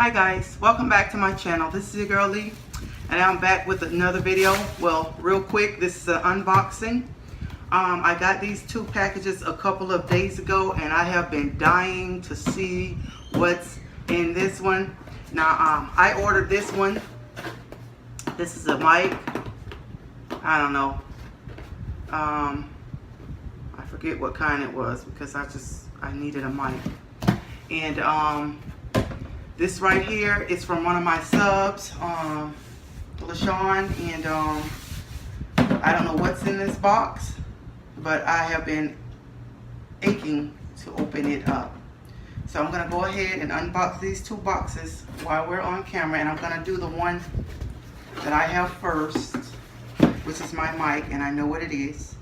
Hi guys, welcome back to my channel. This is your girl Lee, and I'm back with another video. Well, real quick, this is an unboxing. I got these two packages a couple of days ago, and I have been dying to see what's in this one. Now, I ordered this one. This is a mic. I don't know. I forget what kind it was because I needed a mic. And this right here is from one of my subs, LaShawn, and I don't know what's in this box, but I have been aching to open it up. So I'm gonna go ahead and unbox these two boxes while we're on camera, and I'm gonna do the one that I have first, which is my mic, and I know what it is.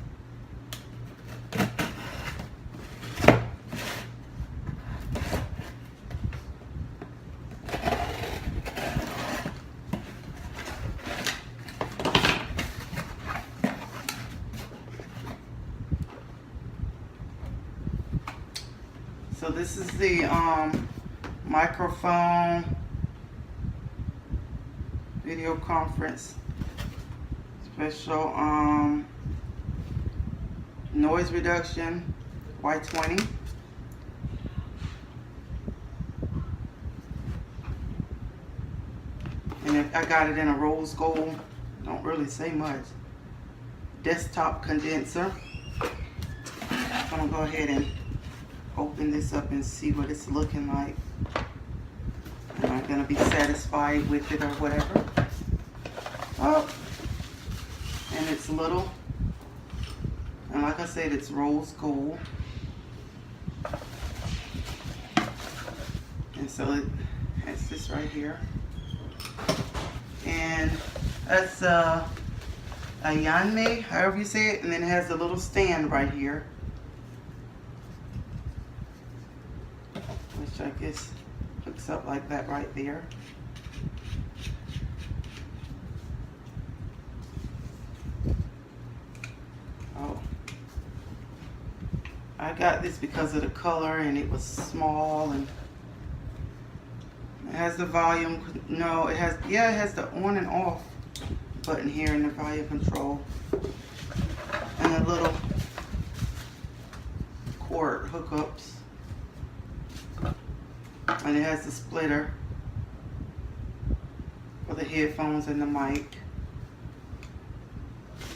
So this is the microphone video conference special noise reduction Y20. And I got it in a rose gold, don't really say much. Desktop condenser. I'm gonna go ahead and open this up and see what it's looking like. Am I gonna be satisfied with it or whatever? Oh, and it's little, and like I said, it's rose gold, and so it has this right here, and that's a Yanmei, however you say it, and then it has a little stand right here, which I guess hooks up like that right there. Oh, I got this because of the color, and it was small, and it has the volume. No, it has, yeah, it has the on and off button here in the volume control, and the little cord hookups. And it has the splitter for the headphones and the mic.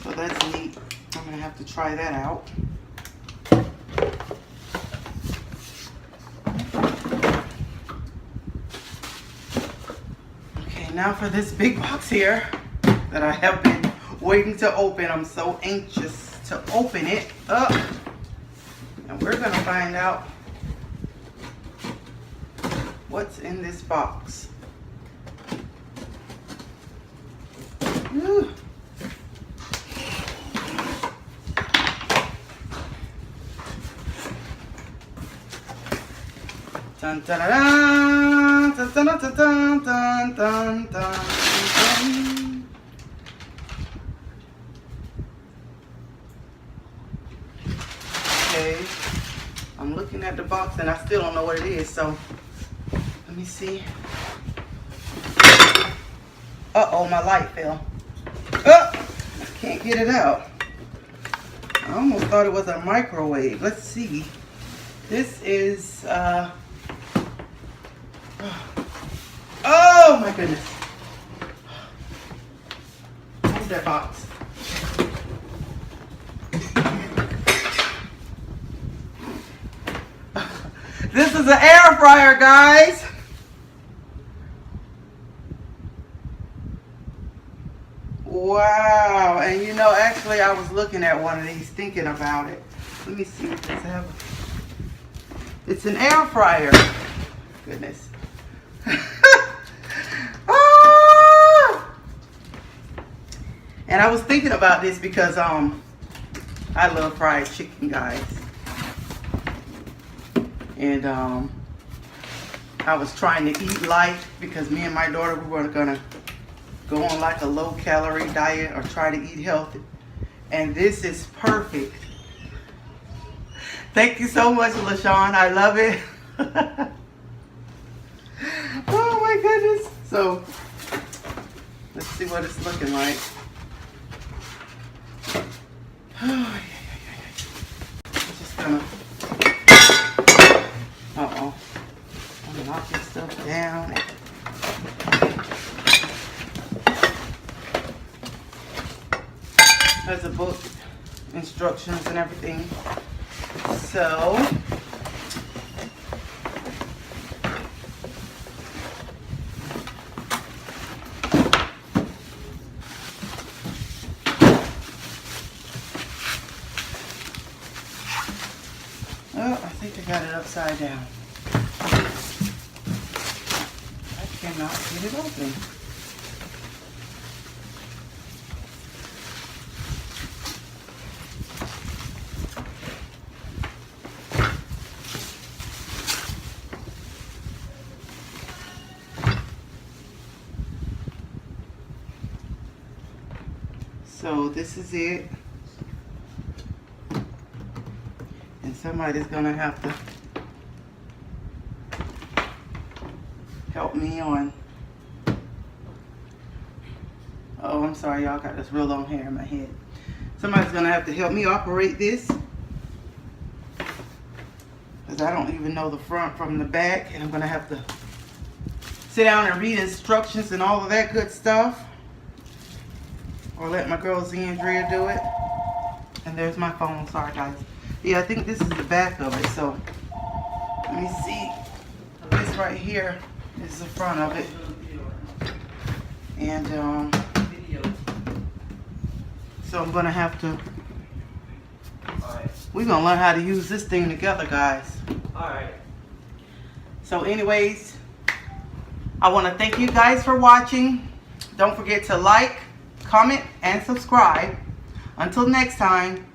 So that's neat. I'm gonna have to try that out. Okay, now for this big box here that I have been waiting to open. I'm so anxious to open it up. And we're gonna find out what's in this box. Ooh. Dun, dun, dun, dun, dun, dun, dun, dun, dun, dun. Okay, I'm looking at the box and I still don't know what it is, so let me see. Uh-oh, my light fell. Oh, I can't get it out. I almost thought it was a microwave. Let's see. This is, oh my goodness. What's that box? This is an air fryer, guys. Wow, and you know, actually I was looking at one of these thinking about it. Let me see what this has. It's an air fryer. Goodness. Ah! And I was thinking about this because I love fried chicken, guys. And I was trying to eat light because me and my daughter, we were gonna go on like a low calorie diet or try to eat healthy, and this is perfect. Thank you so much, LaShawn. I love it. Oh my goodness. So let's see what it's looking like. I'm just gonna, uh-oh, I'm gonna knock this stuff down. There's a book, instructions and everything. So, oh, I think I got it upside down. I cannot get it open. So this is it. And somebody's gonna have to help me on. Oh, I'm sorry, y'all, got this real long hair in my head. Somebody's gonna have to help me operate this, because I don't even know the front from the back, and I'm gonna have to sit down and read instructions and all of that good stuff, or let my girl Zandria do it. And there's my phone. Sorry, guys. Yeah, I think this is the back of it. So let me see. This right here is the front of it. And so I'm gonna have to. We're gonna learn how to use this thing together, guys. Alright. So anyways, I want to thank you guys for watching. Don't forget to like, comment, and subscribe. Until next time,